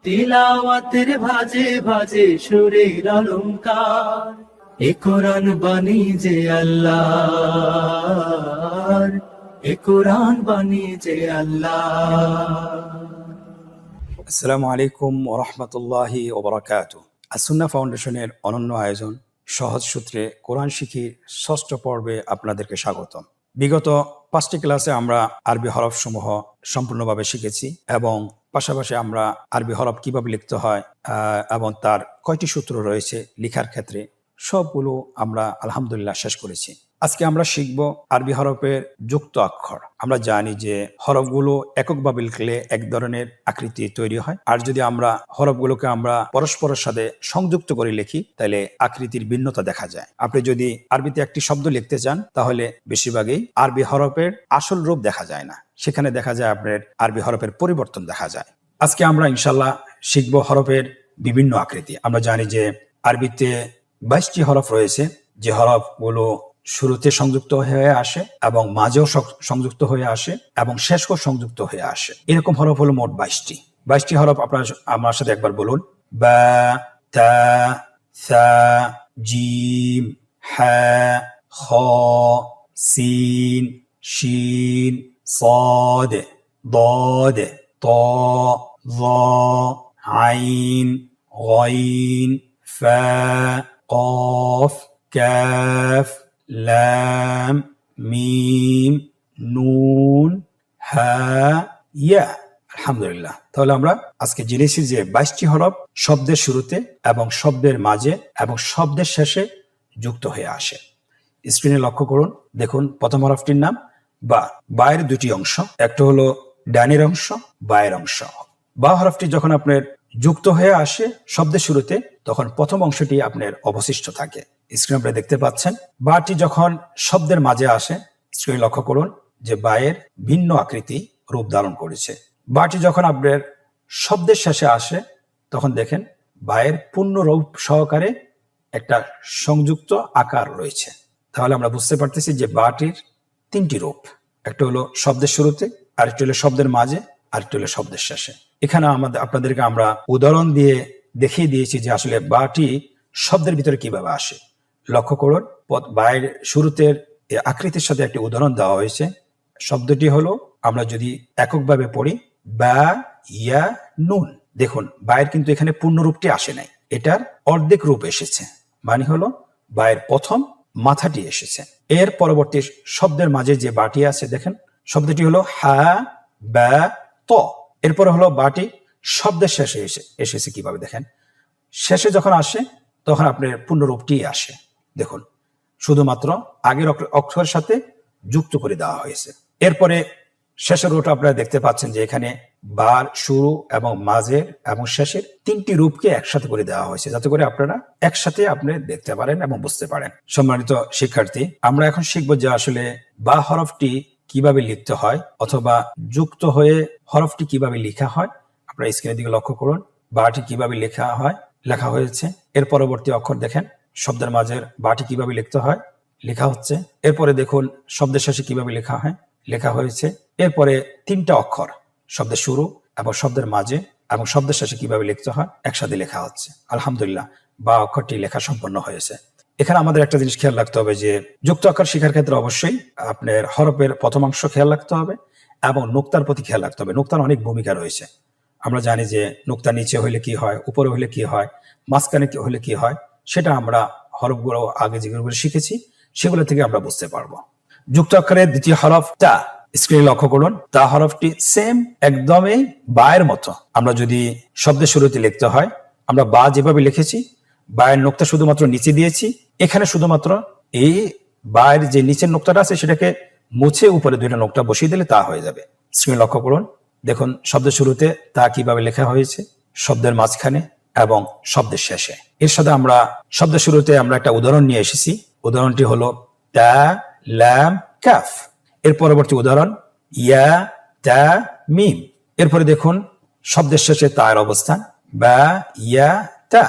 তিলাওয়াতের ভাজে ভাজে সুরের অলংকার, এ কোরআন বাণী যে আল্লাহর, এ কোরআন বাণী যে আল্লাহ। আসসালামু আলাইকুম ওরহমতুল্লাহি ওবরাকাতুহু। আসুন্না ফাউন্ডেশনের অনন্য আয়োজন সহজ সূত্রে কোরআন শিখি ষষ্ঠ পর্বে আপনাদেরকে স্বাগতম। বিগত 5টি ক্লাসে আমরা আরবি হরফসমূহ সম্পূর্ণভাবে শিখেছি এবং পাশাপাশি আমরা আরবি হরফ কিভাবে লিখতে হয় এবং তার কয়টি সূত্র রয়েছে লেখার ক্ষেত্রে সবগুলো আমরা আলহামদুলিল্লাহ শেষ করেছি। আজকে আমরা শিখব আরবি হরফের যুক্ত অক্ষর। আমরা জানি যে হরফগুলো এককভাবে লিখলে এক ধরনের আকৃতি তৈরি হয়, আর যদি আমরা হরফগুলোকে আমরা পরস্পরের সাথে সংযুক্ত করে লিখি তাহলে আকৃতির ভিন্নতা দেখা যায়। আপনি যদি আরবিতে একটি শব্দ লিখতে চান তাহলে বেশিরভাগই আরবি হরফের আসল রূপ দেখা যায় না, সেখানে দেখা যায় আপনার আরবি হরফের পরিবর্তন দেখা যায়। আজকে আমরা ইনশাল্লাহ শিখব হরফের বিভিন্ন আকৃতি। আমরা জানি যে আরবিতে 22টি হরফ রয়েছে, যে হরফগুলো শুরুতে সংযুক্ত হয়ে আসে এবং মাঝেও সংযুক্ত হয়ে আসে এবং শেষও সংযুক্ত হয়ে আসে। এরকম হরফ হলো মোট 22টি হরফ। আপনারা আমার সাথে একবার বলুন: বা, তা, সা, জিম, হা, খ, সিন, শিন, صاد, ضاد, ط, ظ, عين, غين, فا, قاف, كاف, লাম, মিম, নুন, হা, ইয়া। আলহামদুলিল্লাহ। তাহলে আমরা আজকে জেনেছি যে 22টি হরফ শব্দের শুরুতে এবং শব্দের মাঝে এবং শব্দের শেষে যুক্ত হয়ে আসে। স্ক্রিনে লক্ষ্য করুন, দেখুন প্রথম হরফটির নাম বা। বায়ের দুটি অংশ, একটা হলো ডানের অংশ, বায়ের অংশ। বা হরফটি যখন আপনার যুক্ত হয়ে আসে শব্দের শুরুতে তখন প্রথম অংশটি আপনার অবশিষ্ট থাকে। স্ক্রিনে আপনারা দেখতে পাচ্ছেন। বাটি যখন শব্দের মাঝে আসে, স্ক্রিনে লক্ষ্য করুন যে বায়ের ভিন্ন আকৃতি রূপ ধারণ করেছে। বাটি যখন আপনার শব্দের শেষে আসে তখন দেখেন বায়ের পূর্ণ রূপ সহকারে একটা সংযুক্ত আকার রয়েছে। তাহলে আমরা বুঝতে পারতেছি যে বাটির 3টি রূপ, একটা হলো শব্দের শুরুতে, আরেকটা হলো শব্দের মাঝে, আরেকটা হলো শব্দের শেষে। এখানে আপনাদেরকে আমরা উদাহরণ দিয়ে দেখিয়ে দিয়েছি যে আসলে বাটি শব্দের ভিতরে কিভাবে আসে। লক্ষ্য করুন, বায়ের শুরুতে আকৃতির সাথে একটি উদাহরণ দেওয়া হয়েছে। শব্দটি হলো, আমরা যদি এককভাবে পড়ি, বা, ইয়া, নুন। দেখুন বায়ের কিন্তু এখানে পূর্ণ রূপটি আসে নাই, এটার অর্ধেক রূপ এসেছে, মানে হলো বায়ের প্রথম মাথাটি এসেছে। এর পরবর্তী শব্দের মাঝে যে বাটি আছে দেখেন, শব্দটি হলো হা, বা, ত। এরপরে হলো বাটি শব্দের শেষে এসেছে কিভাবে দেখেন, শেষে যখন আসে তখন আপনার পূর্ণরূপটি আসে। দেখুন শুধুমাত্র আগের অক্ষরের সাথে যুক্ত করে দেওয়া হয়েছে। এরপরে শেষের রূপটা আপনারা দেখতে পাচ্ছেন যে এখানে বার, শুরু এবং মাঝের এবং শেষের 3টি রূপকে একসাথে করে দেওয়া হয়েছে, যাতে করে আপনারা একসাথে আপনি দেখতে পারেন এবং বুঝতে পারেন। সম্মানিত শিক্ষার্থী, আমরা এখন শিখবো যে আসলে বা হরফটি কিভাবে লিখতে হয় অথবা যুক্ত হয়ে হরফটি কিভাবে লেখা হয়। আপনারা স্ক্রিনের দিকে লক্ষ্য করুন, বাটি কিভাবে লেখা হয়েছে। এর পরবর্তী অক্ষর দেখেন, শব্দের মাঝের বাটি কিভাবে লিখতে হয় লেখা হচ্ছে। এরপরে দেখুন শব্দের শেষে কিভাবে লেখা হয়েছে। এরপরে 3টা অক্ষর, শব্দের শুরু এবং শব্দের মাঝে এবং শব্দের শেষে কিভাবে লিখতে হয় একসাথে লেখা হচ্ছে। আলহামদুলিল্লাহ, বা অক্ষরটি লেখা সম্পন্ন হয়েছে। এখানে আমাদের একটা জিনিস খেয়াল রাখতে হবে যে যুক্ত অক্ষর শেখার ক্ষেত্রে অবশ্যই আপনার হরফের প্রথম অংশ খেয়াল রাখতে হবে এবং নোক্তার প্রতি খেয়াল রাখতে হবে। নোক্তার অনেক ভূমিকা রয়েছে। আমরা জানি যে নোক্তা নিচে হইলে কি হয়, উপরে হইলে কি হয়, মাঝখানে হলে কি হয়, সেটা আমরা হরফগুলো আগে যেগুলো শিখেছি সেগুলো থেকে আমরা বুঝতে পারবো। যুক্ত অক্ষরের দ্বিতীয় হরফ তা। স্ক্রিনে লক্ষ্য করুন, তা হরফটি সেম একদমই বায়ের মতো। আমরা যদি শব্দের শুরুতে লিখতে হয়, আমরা বা যেভাবে লিখেছি, বায়ের নোক্তা শুধুমাত্র নিচে দিয়েছি। এখানে শুধুমাত্র এই বায়ের যে নিচের নোক্তাটা আছে সেটাকে মুছে উপরে 2টা নোক্তা বসিয়ে দিলে তা হয়ে যাবে। স্ক্রিনে লক্ষ্য করুন, দেখুন শব্দের শুরুতে তা কিভাবে লেখা হয়েছে, শব্দের মাঝখানে এবং শব্দের শেষে। এর সাথে আমরা শব্দের শুরুতে আমরা একটা উদাহরণ নিয়ে এসেছি। উদাহরণটি হলো তা, লাম, কাফ। এর পরবর্তী উদাহরণ ইয়া, তা, মিম। এরপরে দেখুন শব্দের শেষে তার অবস্থান, বা, ইয়া, তা।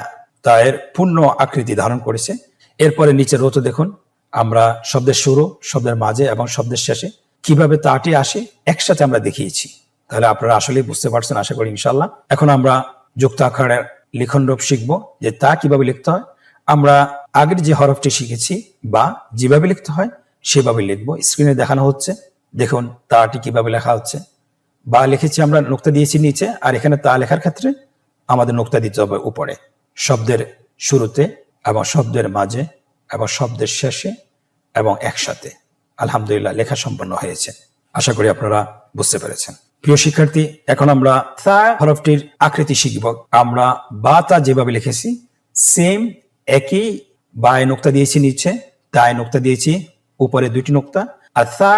তায়ের পূর্ণ আকৃতি ধারণ করেছে। এরপরে নিচের রত দেখুন, আমরা শব্দের শুরু, শব্দের মাঝে এবং শব্দের শেষে কিভাবে তাটি আসে একসাথে আমরা দেখিয়েছি। তাহলে আপনারা আসলে বুঝতে পারছেন আশা করি ইনশাল্লাহ। এখন আমরা যুক্ত আকারের লিখন রূপ শিখবো, যে তা কিভাবে লিখতে হয়। আমরা আগের যে হরফটি শিখেছি বা যেভাবে লিখতে হয় সেভাবে লিখবো। স্ক্রিনে দেখানো হচ্ছে, দেখুন তাটি কিভাবে লেখা হচ্ছে। বা লিখেছি আমরা, নোক্তা দিয়েছি নিচে, আর এখানে তা লেখার ক্ষেত্রে আমাদের নোক্তা দিতে হবে উপরে, শব্দের শুরুতে এবং শব্দের মাঝে এবং শব্দের শেষে এবং একসাথে। আলহামদুলিল্লাহ, লেখা সম্পন্ন হয়েছে। আশা করি আপনারা বুঝতে পেরেছেন। প্রিয় শিক্ষার্থী, এখন আমরা তা হরফটির আকৃতি শিখব। আমরা বা তা যেভাবে লিখেছি সেম একই, বায় নোক্তা দিয়েছি নিচে, তায় নোক্তা দিয়েছি উপরে 2টি নোক্তা, আর তা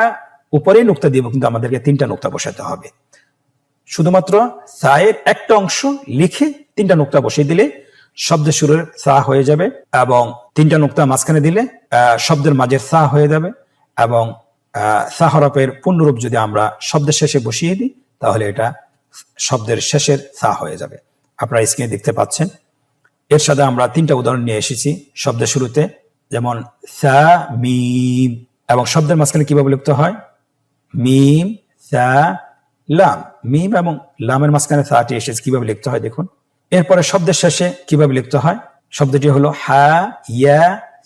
উপরে নোক্তা দিব, কিন্তু আমাদেরকে 3টা নোক্তা বসাতে হবে। শুধুমাত্র সায়ের একটা অংশ লিখে 3টা নোক্তা বসিয়ে দিলে শব্দের শুরুর সা হয়ে যাবে, এবং 3টা নোক্তা মাঝখানে দিলে শব্দের মাঝের সা হয়ে যাবে, এবং সা হরফের পূর্ণরূপ যদি আমরা শব্দের শেষে বসিয়ে দিই তাহলে এটা শব্দের শেষের সা হয়ে যাবে। আপনারা স্ক্রিনে দেখতে পাচ্ছেন। এর সাথে আমরা 3টা উদাহরণ নিয়ে এসেছি শব্দের শুরুতে, যেমন সা মিম, এবং শব্দের মাঝখানে কিভাবে লিখতে হয়, মিম সা লাম। মিম এবং লামের মাঝখানে সাটি এসেছে, কিভাবে লিখতে হয় দেখুন। এরপরে শব্দের শেষে কিভাবে লিখতে হয়, শব্দটি হলো হা ইয়া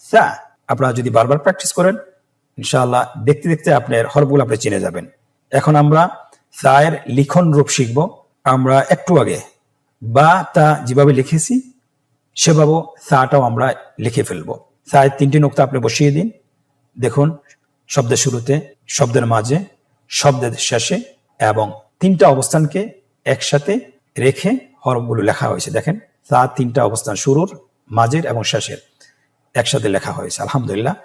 সা। আপনারা যদি বারবার প্র্যাকটিস করেন ইনশাআল্লাহ দেখতে দেখতে আপনার হরফগুলো আপনি চিনে যাবেন। এখন আমরা সায়ের লিখন রূপ শিখব। আমরা একটু আগে বা তা যেভাবে লিখেছি সেভাবে সাটাও আমরা লিখে ফেলবো। সায়ের 3টি নোক্তা আপনি বসিয়ে দিন। দেখুন, শব্দের শুরুতে, শব্দের মাঝে, শব্দের শেষে, এবং 3টা অবস্থানকে একসাথে রেখে হরফগুলো লেখা হয়েছে। দেখেন, তা 3টা অবস্থান, শুরুর, মাঝের এবং শেষের, একসাথে লেখা হয়েছে। আলহামদুলিল্লাহ।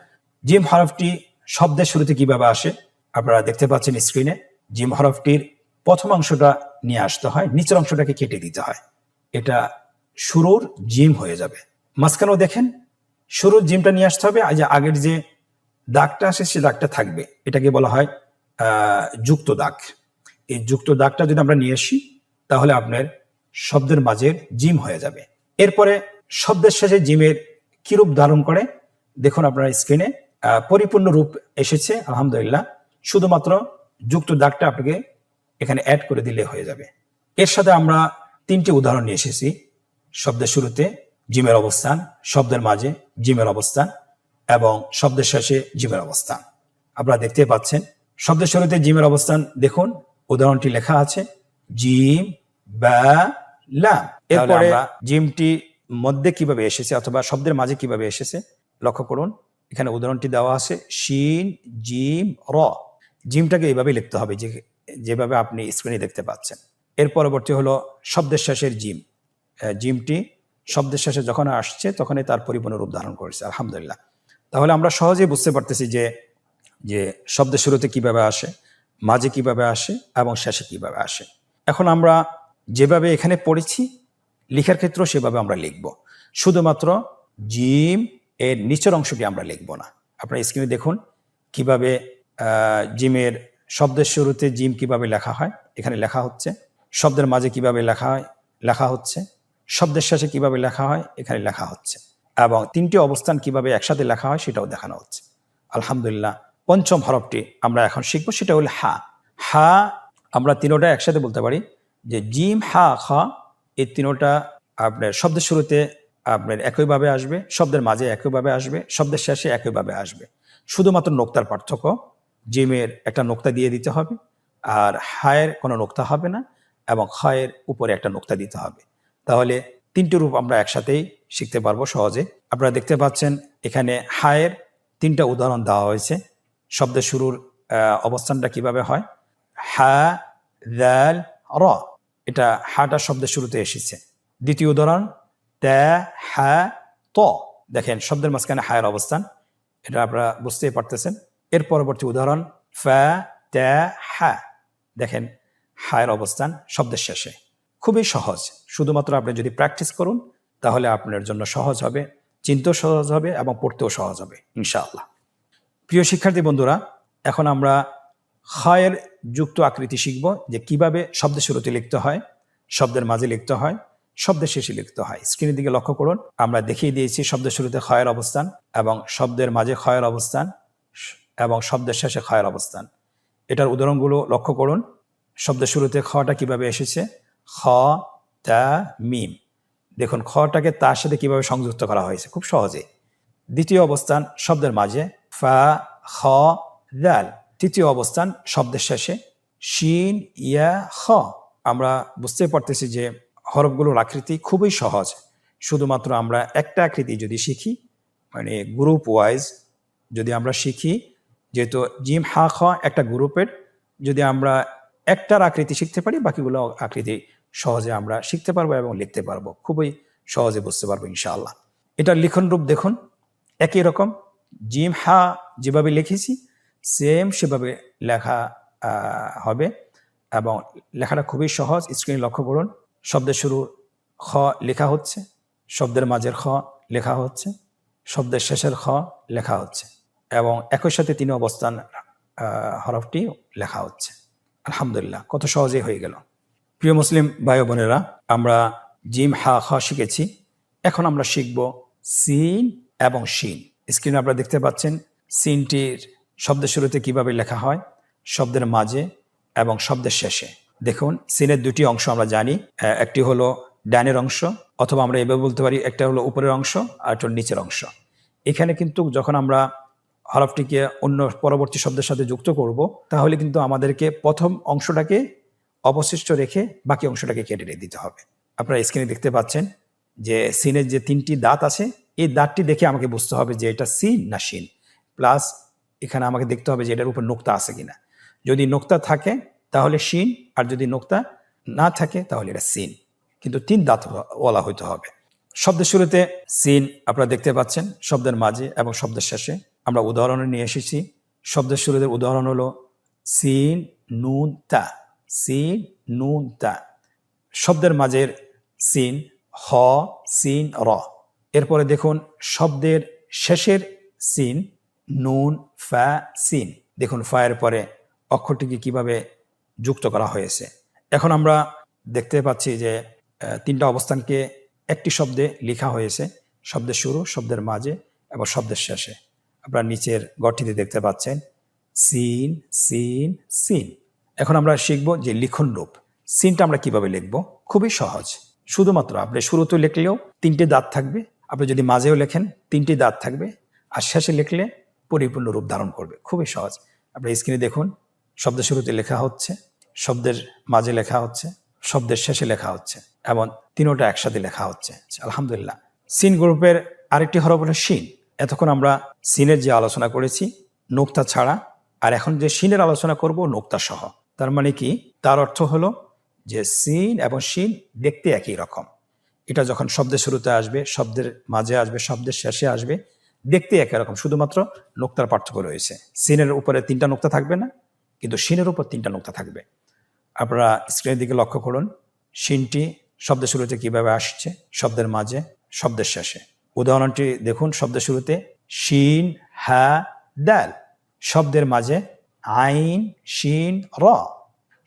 জিম হরফটি শব্দের শুরুতে কিভাবে আসে আপনারা দেখতে পাচ্ছেন স্ক্রিনে। জিম হরফটির প্রথম অংশটা নিয়ে আসতে হয়, নিচের অংশটাকে কেটে দিতে হয়, এটা শুরুর জিম হয়ে যাবে। মাঝখানেও দেখেন শুরুর জিমটা নিয়ে আসতে হবে, আর যে আগের যে দাগটা আসে সে দাগটা থাকবে, এটাকে বলা হয় যুক্ত দাগ। এই যুক্ত দাগটা যদি আমরা নিয়ে আসি তাহলে আপনার শব্দের মাঝের জিম হয়ে যাবে। এরপরে শব্দের শেষে জিমের কি রূপ ধারণ করে দেখুন আপনারা স্ক্রিনে, পরিপূর্ণ রূপ এসেছে আলহামদুলিল্লাহ। শুধুমাত্র যুক্ত দাগটা আপনাকে এখানে অ্যাড করে দিলে হয়ে যাবে। এর সাথে আমরা 3টি উদাহরণ নিয়ে এসেছি। শব্দের শুরুতে জিমের অবস্থান, শব্দের মাঝে জিমের অবস্থান, এবং শব্দের শেষে জিমের অবস্থান। আপনারা দেখতে পাচ্ছেন শব্দের শুরুতে জিমের অবস্থান। দেখুন উদাহরণটি লেখা আছে জিম বা লাম। এরপরে জিমটি মধ্যে কিভাবে এসেছে অথবা শব্দের মাঝে কিভাবে এসেছে লক্ষ্য করুন। এখানে উদাহরণটি দেওয়া আছে শিন জিম র। জিমটাকে এইভাবে লিখতে হবে যেভাবে আপনি স্ক্রিনে দেখতে পাচ্ছেন। এর পরবর্তী হলো শব্দের শেষের জিম। জিমটি শব্দের শেষে যখন আসছে তখনই তার পরিপূর্ণ রূপ ধারণ করেছে আলহামদুলিল্লাহ। তাহলে আমরা সহজেই বুঝতে পারতেছি যে শব্দের শুরুতে কিভাবে আসে, মাঝে কিভাবে আসে এবং শেষে কিভাবে আসে। এখন আমরা যেভাবে এখানে পড়েছি লেখার ক্ষেত্রেও সেভাবে আমরা লিখব। শুধুমাত্র জিম এর নিচের অংশটি আমরা লিখব না। আপনারা স্ক্রিনে দেখুন কিভাবে জিমের শব্দের শুরুতে জিম কিভাবে লেখা হয় এখানে লেখা হচ্ছে, শব্দের মাঝে কিভাবে লেখা হচ্ছে, শব্দের শেষে কিভাবে লেখা হয় এখানে লেখা হচ্ছে, এবং 3টি অবস্থান কিভাবে একসাথে লেখা হয় সেটাও দেখানো হচ্ছে আলহামদুলিল্লাহ। পঞ্চম হরফটি আমরা এখন শিখবো, সেটা হলো হা। হা আমরা 3টা একসাথে বলতে পারি যে জিম হা খা। এই 3টা আপনার শব্দের শুরুতে আপনার একইভাবে আসবে, শব্দের মাঝে একইভাবে আসবে, শব্দের শেষে একইভাবে আসবে। শুধুমাত্র নোক্তার পার্থক্য, জিমের একটা নোক্তা দিয়ে দিতে হবে আর হায়ের কোনো নোক্তা হবে না, এবং খায়ের উপরে একটা নোক্তা দিতে হবে। তাহলে 3টি রূপ আমরা একসাথেই শিখতে পারবো সহজে। আপনারা দেখতে পাচ্ছেন এখানে হায়ের 3টা উদাহরণ দেওয়া হয়েছে। শব্দের শুরুর অবস্থানটা কিভাবে হয়, হা দাল র। এটা হাটা শব্দের শুরুতে এসেছে। দ্বিতীয় উদাহরণ তা হা ত। দেখেন শব্দের মাঝখানে হায়ের অবস্থান, এটা আপনারা বুঝতেই পারতেছেন। এর পরবর্তী উদাহরণ ফা তা হা। দেখেন হায়ের অবস্থান শব্দের শেষে। খুবই সহজ, শুধুমাত্র আপনি যদি প্র্যাকটিস করুন তাহলে আপনার জন্য সহজ হবে, চিনতেও সহজ হবে এবং পড়তেও সহজ হবে ইনশাআল্লাহ। প্রিয় শিক্ষার্থী বন্ধুরা, এখন আমরা খায়ের যুক্ত আকৃতি শিখব, যে কিভাবে শব্দের শুরুতে লিখতে হয়, শব্দের মাঝে লিখতে হয়, শব্দের শেষে লিখতে হয়। স্ক্রিনের দিকে লক্ষ্য করুন, আমরা দেখিয়ে দিয়েছি শব্দের শুরুতে খায়ের অবস্থান এবং শব্দের মাঝে খায়ের অবস্থান এবং শব্দের শেষে খায়ের অবস্থান। এটার উদাহরণগুলো লক্ষ্য করুন। শব্দের শুরুতে খটা কিভাবে এসেছে, খ তা মিম। দেখুন খটাকে তার সাথে কিভাবে সংযুক্ত করা হয়েছে খুব সহজে। দ্বিতীয় অবস্থান শব্দের মাঝে ফা খ দাল। তৃতীয় অবস্থান শব্দের শেষে শিন ইয়া খ। আমরা বুঝতে পারতেছি যে হরফগুলোর আকৃতি খুবই সহজ। শুধুমাত্র আমরা একটা আকৃতি যদি শিখি, মানে গ্রুপ ওয়াইজ যদি আমরা শিখি, যেহেতু জিম হা খ একটা গ্রুপের, যদি আমরা একটার আকৃতি শিখতে পারি বাকিগুলো আকৃতি সহজে আমরা শিখতে পারবো এবং লিখতে পারবো, খুবই সহজে বুঝতে পারবো ইনশাআল্লাহ। এটার লিখন রূপ দেখুন একই রকম, জিম হা যেভাবে লিখেছি সেম সেভাবে লেখা হবে এবং লেখাটা খুবই সহজ। স্ক্রিনে লক্ষ্য করুন, শব্দের শুরুর খ লেখা হচ্ছে, শব্দের মাঝের খ লেখা হচ্ছে, শব্দের শেষের খ লেখা হচ্ছে এবং একই সাথে তিন অবস্থান হরফটি লেখা হচ্ছে। আলহামদুলিল্লাহ, কত সহজেই হয়ে গেল। প্রিয় মুসলিম ভাই বোনেরা, আমরা জিম হা খ শিখেছি, এখন আমরা শিখব সিন এবং শিন। স্ক্রিনে আপনারা দেখতে পাচ্ছেন সিনটির শব্দের শুরুতে কিভাবে লেখা হয়, শব্দের মাঝে এবং শব্দের শেষে। দেখুন সিনের দুটি অংশ আমরা জানি, একটি হলো ডানের অংশ, অথবা আমরা এভাবে বলতে পারি একটা হলো উপরের অংশ আর একটা নিচের অংশ। এখানে কিন্তু যখন আমরা হরফটিকে অন্য পরবর্তী শব্দের সাথে যুক্ত করব, তাহলে কিন্তু আমাদেরকে প্রথম অংশটাকে অবশিষ্ট রেখে বাকি অংশটাকে কেটে দিতে হবে। আপনারা স্ক্রিনে দেখতে পাচ্ছেন যে সিনের যে তিনটি দাঁত আছে, এই দাঁতটি দেখে আমাকে বুঝতে হবে যে এটা সিন না শিন। প্লাস এখানে আমাকে দেখতে হবে যে এটার উপর নোক্তা আছে কিনা। যদি নোক্তা থাকে তাহলে শিন, আর যদি নোক্তা না থাকে তাহলে এটা সিন, কিন্তু তিন দাঁত ওয়ালা হইতে হবে। শব্দের শুরুতে সিন আপনারা দেখতে পাচ্ছেন, শব্দের মাঝে এবং শব্দের শেষে। আমরা উদাহরণে নিয়ে এসেছি। শব্দের শুরুতে উদাহরণ হলো সিন নুন তা, সিন নুন তা। শব্দের মাঝের সিন হ সিন র। এরপরে দেখুন শব্দের শেষের সিন নুন ফা সিন। দেখুন ফায়ের পরে অক্ষরটিকে কিভাবে যুক্ত করা হয়েছে। এখন আমরা দেখতে পাচ্ছি যে তিনটা অবস্থানকে একটি শব্দে লেখা হয়েছে, শব্দের শুরু, শব্দের মাঝে এবং শব্দের শেষে। আপনারা নিচের গড়টিতে দেখতে পাচ্ছেন সিন সিন সিন। এখন আমরা শিখব যে লিখন রূপ। সিনটা আমরা কিভাবে লিখব, খুবই সহজ। শুধুমাত্র আপনি শুরুতে লিখলেও তিনটি দাঁত থাকবে, আপনি যদি মাঝেও লেখেন তিনটি দাঁত থাকবে, আর শেষে লিখলে পরিপূর্ণ রূপ ধারণ করবে, খুবই সহজ। আপনি স্ক্রিনে দেখুন, শব্দের শুরুতে লেখা হচ্ছে, শব্দের মাঝে লেখা হচ্ছে, শব্দের শেষে লেখা হচ্ছে এবং তিনোটা একসাথে লেখা হচ্ছে। আলহামদুলিল্লাহ। সিন গ্রুপের আরেকটি হরফ হলো শিন। এতক্ষণ আমরা সিনের যে আলোচনা করেছি নোক্তা ছাড়া, আর এখন যে শিনের আলোচনা করব নোক্তা সহ। তার মানে কি, তার অর্থ হলো যে সিন এবং শিন দেখতে একই রকম। এটা যখন শব্দের শুরুতে আসবে, শব্দের মাঝে আসবে, শব্দের শেষে আসবে, দেখতে একই রকম, শুধুমাত্র নোক্তার পার্থক্য রয়েছে। সিনের উপরে তিনটা নোক্তা থাকবে না, কিন্তু শিনের উপর তিনটা নোক্তা থাকবে। আপনারা স্ক্রিনের দিকে লক্ষ্য করুন, শিনটি শব্দের শুরুতে কিভাবে আসছে, শব্দের মাঝে, শব্দের শেষে। উদাহরণটি দেখুন, শব্দের শুরুতে শিন হা দাল, শব্দের মাঝে আইন শিন র,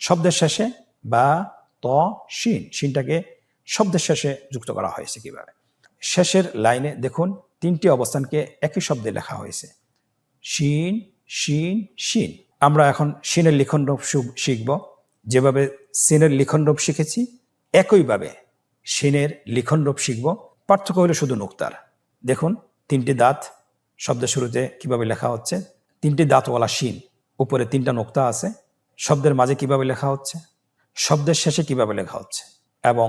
শব্দের শেষে বা ত শিন। শিনটাকে শব্দের শেষে যুক্ত করা হয়েছে কিভাবে। শেষের লাইনে দেখুন তিনটি অবস্থানকে একই শব্দে লেখা হয়েছে, শিন শিন শিন। আমরা এখন শিনের লিখন রূপ শিখব। যেভাবে সিনের লিখন রূপ শিখেছি একইভাবে শিনের লিখন রূপ শিখব। পার্থক্য হলো শুধু নোক্তার। দেখুন তিনটি দাঁত শব্দের শুরুতে কিভাবে লেখা হচ্ছে, তিনটি দাঁতওয়ালা শিন, উপরে তিনটা নোক্তা আছে। শব্দের মাঝে কিভাবে লেখা হচ্ছে, শব্দের শেষে কিভাবে লেখা হচ্ছে, এবং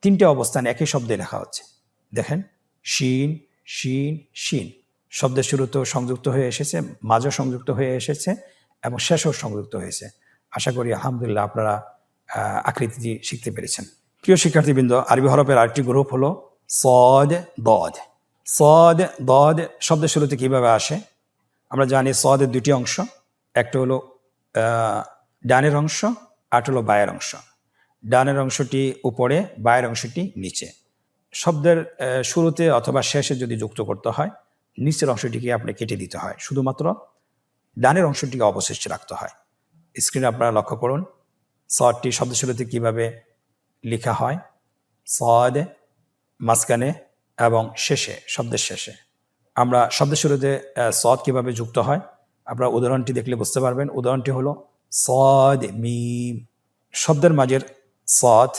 তিনটে অবস্থান একই শব্দে লেখা হচ্ছে। দেখেন শিন শিন শিন, শব্দের শুরুতেও সংযুক্ত হয়ে এসেছে, মাঝেও সংযুক্ত হয়ে এসেছে এবং শেষেও সংযুক্ত হয়েছে। আশা করি আলহামদুলিল্লাহ আপনারা আকৃতি শিখতে পেরেছেন। প্রিয় শিক্ষার্থীবৃন্দ, আরবি হরফের আরেকটি গ্রুপ হলো সদ দদ। সদ দদ শব্দের শুরুতে কিভাবে আসে আমরা জানি। সদের দুটি অংশ, একটা হলো ডানের অংশ, আর হলো বায়ের অংশ। ডানের অংশটি উপরে, বায়ের অংশটি নিচে। শব্দের শুরুতে অথবা শেষে যদি যুক্ত করতে হয়, নিচের অংশটিকে আপনি কেটে দিতে হয়, শুধুমাত্র ডানের অংশটিকে অবশিষ্ট রাখতে হয়। স্ক্রিনে আপনারা লক্ষ্য করুন সদটি শব্দের শুরুতে কিভাবে লেখা হয়, সদ মাঝখানে এবং শেষে, শব্দের শেষে। আমরা শব্দের শুরুতে সদ কিভাবে যুক্ত হয় আপনারা উদাহরণটি দেখলে বুঝতে পারবেন। উদাহরণটি হলো সদ মিম। শব্দের মাঝের সদ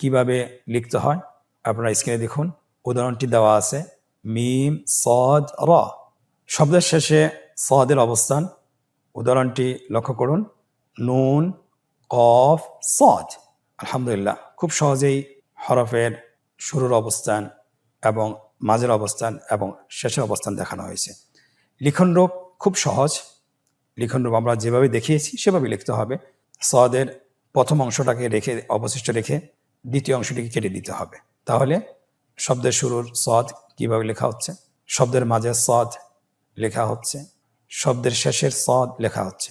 কিভাবে লিখতে হয় আপনারা স্ক্রিনে দেখুন। উদাহরণটি দেওয়া আছে, মিম সদ র। শব্দের শেষে সদের অবস্থান, উদাহরণটি লক্ষ্য করুন, নুন কফ সদ। আলহামদুলিল্লাহ, খুব সহজেই হরফের শুরুর অবস্থান এবং মাঝের অবস্থান এবং শেষের অবস্থান দেখানো হয়েছে। লিখনরূপ খুব সহজ। লিখনরূপ আমরা যেভাবে দেখিয়েছি সেভাবে লিখতে হবে। সদের প্রথম অংশটাকে রেখে, অবশিষ্ট রেখে দ্বিতীয় অংশটিকে কেটে দিতে হবে। তাহলে শব্দের শুরুর সদ কিভাবে লেখা হচ্ছে, শব্দের মাঝে সদ লেখা হচ্ছে, শব্দের শেষের সদ লেখা হচ্ছে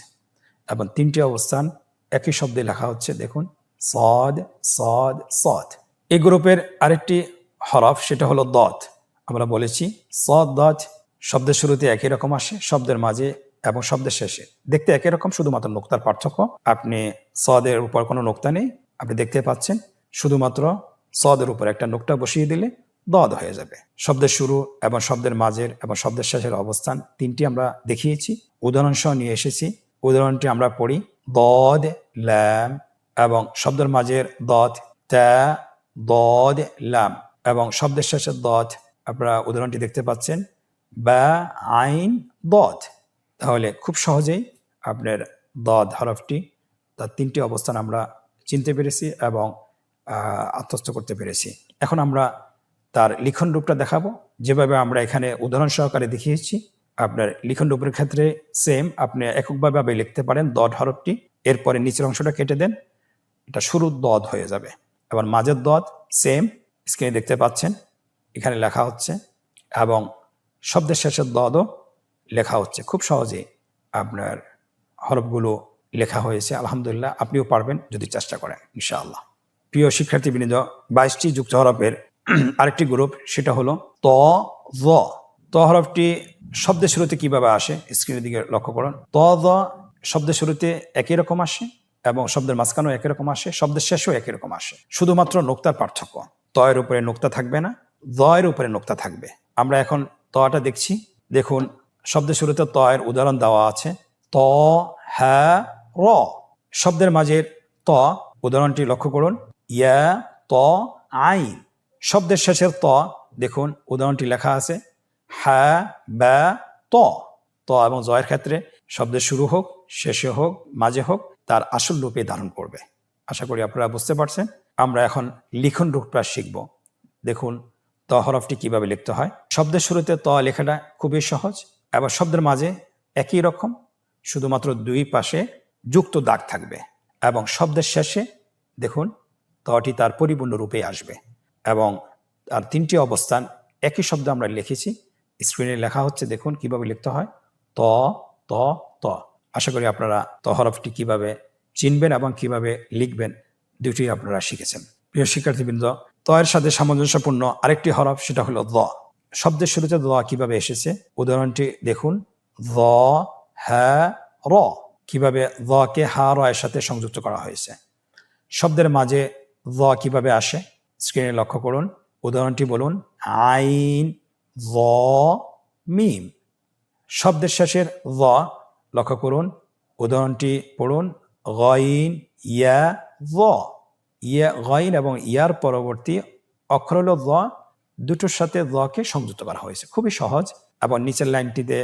এবং তিনটি অবস্থান একই শব্দে লেখা হচ্ছে। দেখুন, সদ সদ সদ। এই গ্রুপের আরেকটি হরফ, সেটা হলো দত। আমরা বলেছি সদ দত শব্দের শুরুতে একই রকম আসে, শব্দের মাঝে এবং শব্দের শেষে দেখতে একই রকম, শুধুমাত্র নোক্তার পার্থক্য। আপনি সদের উপর কোনো নোক্তা নেই, আপনি দেখতে পাচ্ছেন, শুধুমাত্র সদের উপর একটা নোক্তা বসিয়ে দিলে দদ হয়ে যাবে। শব্দের শুরু এবং শব্দের মাঝের এবং শব্দের শেষের অবস্থান তিনটি আমরা দেখিয়েছি, উদাহরণ সহ নিয়ে এসেছি। উদাহরণটি আমরা পড়ি, দদ ল্যাম এবং শব্দের মাঝের দদ তা দদ লাম এবং শব্দের শেষের দদ আপনারা উদাহরণটি দেখতে পাচ্ছেন, বা আইন দদ। তাহলে খুব সহজেই আপনার দদ হরফটি তার তিনটি অবস্থান আমরা চিনতে পেরেছি এবং আত্মস্থ করতে পেরেছি। এখন আমরা তার লিখন রূপটা দেখাবো, যেভাবে আমরা এখানে উদাহরণ সহকারে দেখিয়েছি। আপনার লিখন রূপের ক্ষেত্রে সেম, আপনি এককভাবে লিখতে পারেন দদ হরফটি, এরপরে নিচের অংশটা কেটে দেন, এটা শুরুর দদ হয়ে যাবে। এবার মাঝের দদ সেম, স্ক্রিনে দেখতে পাচ্ছেন, এখানে লেখা হচ্ছে এবং শব্দের শেষের দদও লেখা হচ্ছে। খুব সহজেই আপনার হরফগুলো লেখা হয়েছে। আলহামদুলিল্লাহ, আপনিও পারবেন যদি চেষ্টা করেন ইনশাআল্লাহ। প্রিয় শিক্ষার্থীবৃন্দ, 22টি যুক্ত হরফের আরেকটি গ্রুপ, সেটা হলো ত জ। ত হরফটি শব্দের শুরুতে কিভাবে আসে স্ক্রিনের দিকে লক্ষ্য করুন। ত জ শব্দের শুরুতে একই রকম আসে এবং শব্দের মাঝখানেও একই রকম আসে, শব্দের শেষেও একই রকম আসে, শুধুমাত্র নোক্তার পার্থক্য। তয়ের উপরে নোক্তা থাকবে না, জয়ের উপরে নোক্তা থাকবে। আমরা এখন তটা দেখছি। দেখুন, শব্দের শুরুতে তয়ের উদাহরণ দেওয়া আছে, ত হ্যাঁ র। শব্দের মাঝের ত, উদাহরণটি লক্ষ্য করুন, ইয়া ত আইন। শব্দের শেষের ত, দেখুন উদাহরণটি লেখা আছে, হ্যাঁ বা ত। ত এবং জয়ের ক্ষেত্রে শব্দের শুরু হোক, শেষে হোক, মাঝে হোক, তার আসল রূপে ধারণ করবে। আশা করি আপনারা বুঝতে পারছেন। আমরা এখন লিখন রূপটা শিখব। দেখুন, ত হরফটি কিভাবে লিখতে হয়। শব্দের শুরুতে ত লেখাটা খুবই সহজ এবং শব্দের মাঝে একই রকম, শুধুমাত্র দুই পাশে যুক্ত দাগ থাকবে এবং শব্দের শেষে দেখুন তটি তার পরিপূর্ণ রূপে আসবে এবং তার তিনটি অবস্থান একই শব্দ আমরা লিখেছি, স্ক্রিনে লেখা হচ্ছে। দেখুন কিভাবে লিখতে হয়, ত ত ত। আশা করি আপনারা ত হরফটি কিভাবে চিনবেন এবং কিভাবে লিখবেন দুটি আপনারা শিখেছেন। প্রিয় শিক্ষার্থীবৃন্দ, তয়ের সাথে সামঞ্জস্যপূর্ণ আরেকটি হরফ, সেটা হলো দ। শব্দের শুরুতে দ কিভাবে এসেছে, উদাহরণটি দেখুন, দ হ্যাঁ র। কিভাবে দ কে হা র এর সাথে সংযুক্ত করা হয়েছে। শব্দের মাঝে দ কিভাবে আসে, স্ক্রিনে লক্ষ্য করুন। উদাহরণটি বলুন, আইন দ মিম। শব্দের শেষের দ লক্ষ্য করুন, উদাহরণটি পড়ুন, গইন ইয়া দ। ইয়া, গইন এবং ইয়ার পরবর্তী অক্ষর হলো দ, দুটোর সাথে দ কে সংযুক্ত করা হয়েছে। খুবই সহজ। এবং নিচের লাইনটিতে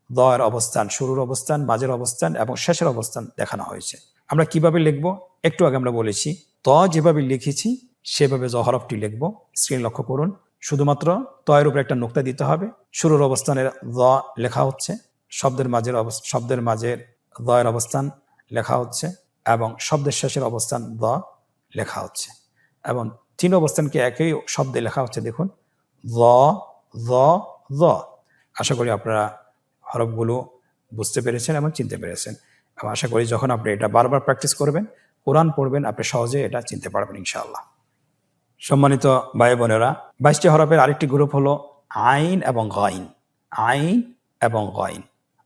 দ এর অবস্থান, শুরুর অবস্থান, মাঝের অবস্থান এবং শেষের অবস্থান দেখানো হয়েছে। আমরা কিভাবে লিখব, একটু আগে আমরা বলেছি, ত যেভাবে লিখেছি সেভাবে জ হরফটি লিখব। স্ক্রিন লক্ষ্য করুন, শুধুমাত্র তয়ের উপরে একটা নোক্তা দিতে হবে। শুরুর অবস্থানের দ লেখা হচ্ছে, শব্দের মাঝের দ এর অবস্থান লেখা হচ্ছে এবং শব্দের শেষের অবস্থান দ লেখা হচ্ছে এবং তিন অবস্থানকে একই শব্দে লেখা হচ্ছে। দেখুন, দ দ দ। আশা করি আপনারা হরফগুলো বুঝতে পেরেছেন এবং চিনতে পেরেছেন এবং আশা করি যখন আপনি এটা বারবার প্র্যাকটিস করবেন, কোরআন পড়বেন, আপনি সহজে এটা চিনতে পারবেন ইনশাআল্লাহ। সম্মানিত ভাই বোনেরা, 22টি হরফের আরেকটি গ্রুপ হলো আইন এবং গইন। আইন এবং গইন।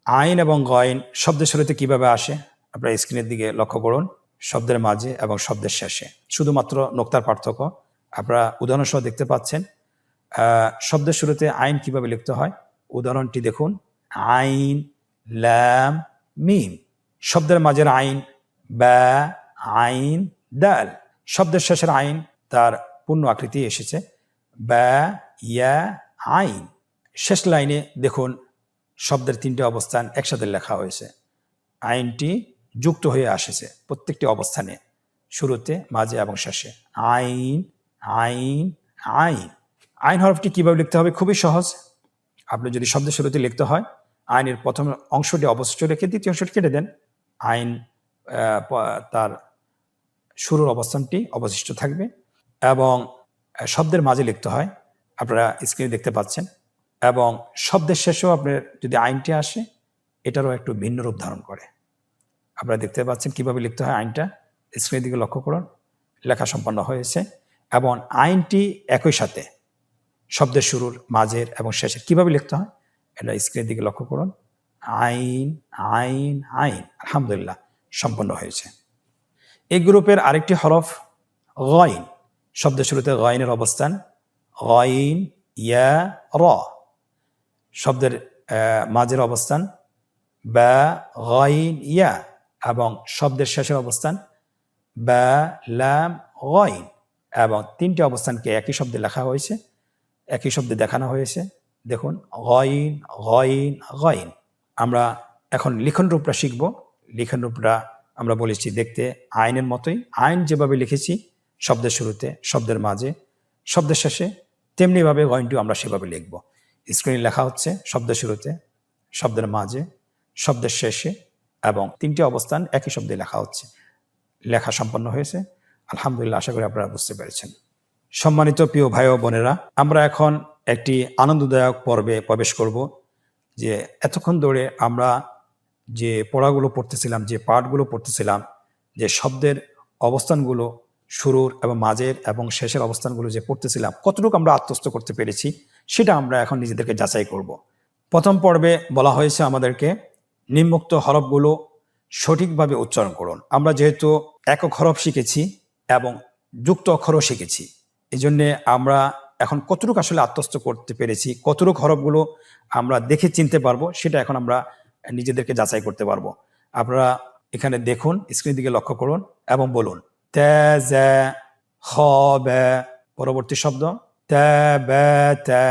আইন এবং গইন শব্দের শুরুতে কিভাবে আসে আপনারা স্ক্রিনের দিকে লক্ষ্য করুন। শব্দের মাঝে এবং শব্দের শেষে, শুধুমাত্র নোক্তার পার্থক্য। আপনারা উদাহরণ সহ দেখতে পাচ্ছেন। শব্দের শুরুতে আইন কিভাবে লিখতে হয়, উদাহরণটি দেখুন, আইন লাম মিম। শব্দের মাঝের আইন বা আইন দাল। শব্দের শেষের আইন তার পূর্ণ আকৃতি এসেছে বা, ইয়া, আইন। শেষ লাইনে দেখুন শব্দের 3টে অবস্থান একসাথে লেখা হয়েছে। আইনটি যুক্ত হয়ে আসেছে প্রত্যেকটি অবস্থানে, শুরুতে, মাঝে এবং শেষে। আইন, আইন, আইন। আইন হরফটি কিভাবে লিখতে হবে? খুবই সহজ। আপনি যদি শব্দের শুরুতে লিখতে হয়, আইনের প্রথম অংশটি অবশিষ্ট রেখে দ্বিতীয় অংশটি কেটে দেন। আইন তার শুরুর অবস্থানটি অবশিষ্ট থাকবে। এবং শব্দের মাঝে লিখতে হয়, আপনারা স্ক্রিনে দেখতে পাচ্ছেন। এবং শব্দের শেষেও আপনার যদি আইনটি আসে, এটারও একটু ভিন্ন রূপ ধারণ করে। আপনারা দেখতে পাচ্ছেন কিভাবে লিখতে হয় আইনটা। স্ক্রিনের দিকে লক্ষ্য করুন, লেখা সম্পন্ন হয়েছে। এবং আইনটি একই সাথে শব্দের শুরুর, মাঝের এবং শেষের কিভাবে লিখতে হয় এটা স্ক্রিনের দিকে লক্ষ্য করুন। আইন, আইন, আইন। আলহামদুলিল্লাহ, সম্পন্ন হয়েছে। এই গ্রুপের আরেকটি হরফ গইন। শব্দের শুরুতে গইনের অবস্থান গইন, ইয়া, র। শব্দের মাঝের অবস্থান বা, গইন, ইয়া। এবং শব্দের শেষের অবস্থান বা, লাম, গইন। এবং 3টে অবস্থানকে একই শব্দে লেখা হয়েছে, একই শব্দে দেখানো হয়েছে। দেখুন, গইন, গইন, গইন। আমরা এখন লিখন রূপটা শিখব। লিখন রূপটা আমরা বলেছি দেখতে আইনের মতোই। আইন যেভাবে লিখেছি শব্দের শুরুতে, শব্দের মাঝে, শব্দের শেষে, তেমনিভাবে গইনটিও আমরা সেভাবে লিখব। স্ক্রিনে লেখা হচ্ছে শব্দের শুরুতে, শব্দের মাঝে, শব্দের শেষে এবং 3টে অবস্থান একই শব্দে লেখা হচ্ছে। লেখা সম্পন্ন হয়েছে। আলহামদুলিল্লাহ, আশা করি আপনারা বুঝতে পেরেছেন। সম্মানিত প্রিয় ভাই ও বোনেরা, আমরা এখন একটি আনন্দদায়ক পর্বে প্রবেশ করব। যে এতক্ষণ ধরে আমরা যে পড়াগুলো পড়তেছিলাম, যে পাঠগুলো পড়তেছিলাম, যে শব্দের অবস্থানগুলো শুরুর এবং মাঝের এবং শেষের অবস্থানগুলো যে পড়তেছিলাম, কতটুকু আমরা আত্মস্থ করতে পেরেছি সেটা আমরা এখন নিজেদেরকে যাচাই করব। প্রথম পর্বে বলা হয়েছে আমাদেরকে নিম্নোক্ত হরফগুলো সঠিকভাবে উচ্চারণ করুন। আমরা যেহেতু একক হরফ শিখেছি এবং যুক্ত অক্ষরও শিখেছি, এই জন্যে আমরা এখন কতটুকু আসলে আত্মস্থ করতে পেরেছি, কতটুকু হরফগুলো আমরা দেখে চিনতে পারবো, সেটা এখন আমরা নিজেদেরকে যাচাই করতে পারবো। আপনারা এখানে দেখুন, স্ক্রিনের দিকে লক্ষ্য করুন এবং বলুন তা, জা, খ, বা। পরবর্তী শব্দ তা, বা, তা।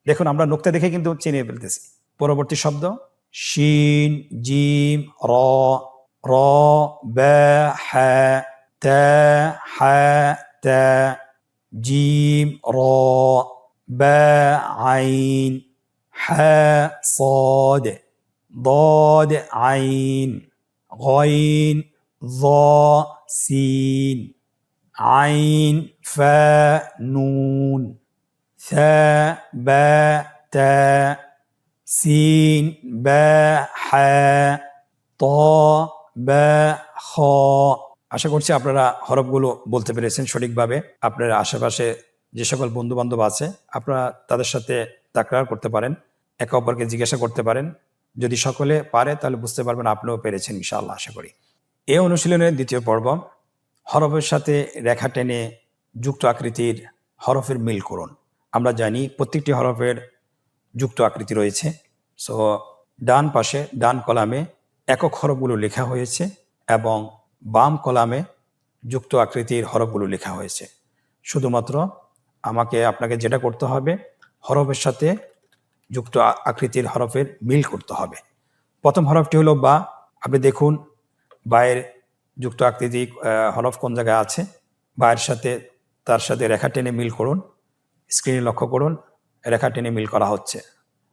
দেখুন আমরা নোক্তা দেখে কিন্তু চিনিয়ে ফেলতেছি। পরবর্তী শব্দ শিন, জিম, র, র, বা, হা, তা, হা, তা, জিম, র, বা, আইন, হা, صاد, ضاد, عين, غين, ظا, سين, عين, فاء, نون, ثاء, باء, تاء, سين, باء, حاء, طاء, باء, خاء। আশা করছি আপনারা হরফগুলো বলতে পেরেছেন সঠিকভাবে। আপনার আশেপাশে যে সকল বন্ধু বান্ধব আছে, আপনারা তাদের সাথে তাকরার করতে পারেন, একে অপরকে জিজ্ঞাসা করতে পারেন। যদি সকলে পারে তাহলে বুঝতে পারবেন আপনিও পেরেছেন ইনশাআল্লাহ, আশা করি। এই অনুশীলনের দ্বিতীয় পর্ব, হরফের সাথে রেখা টেনে যুক্ত আকৃতির হরফের মিল করুন। আমরা জানি প্রত্যেকটি হরফের যুক্ত আকৃতি রয়েছে। সো ডান পাশে, ডান কলামে একক হরফগুলো লেখা হয়েছে এবং বাম কলামে যুক্ত আকৃতির হরফগুলো লেখা হয়েছে। শুধুমাত্র আপনাকে যেটা করতে হবে, হরফের সাথে যুক্ত আকৃতির হরফের মিল করতে হবে। প্রথম হরফটি হলো বা। আপনি দেখুন বায়ের যুক্ত আকৃতি হরফ কোন জায়গায় আছে, বায়ের সাথে তার সাথে রেখা টেনে মিল করুন। স্ক্রিনে লক্ষ্য করুন, রেখা টেনে মিল করা হচ্ছে।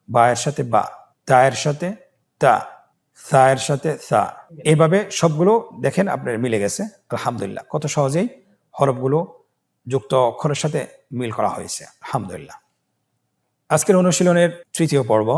বায়ের সাথে বা, তায়ের সাথে তা, সায়ের সাথে সা। এইভাবে সবগুলো দেখেন আপনার মিলে গেছে। আলহামদুলিল্লাহ, কত সহজেই হরফগুলো যুক্ত অক্ষরের সাথে মিল করা হয়েছে। আলহামদুলিল্লাহ। আজকের অনুশীলনের তৃতীয় পর্ব,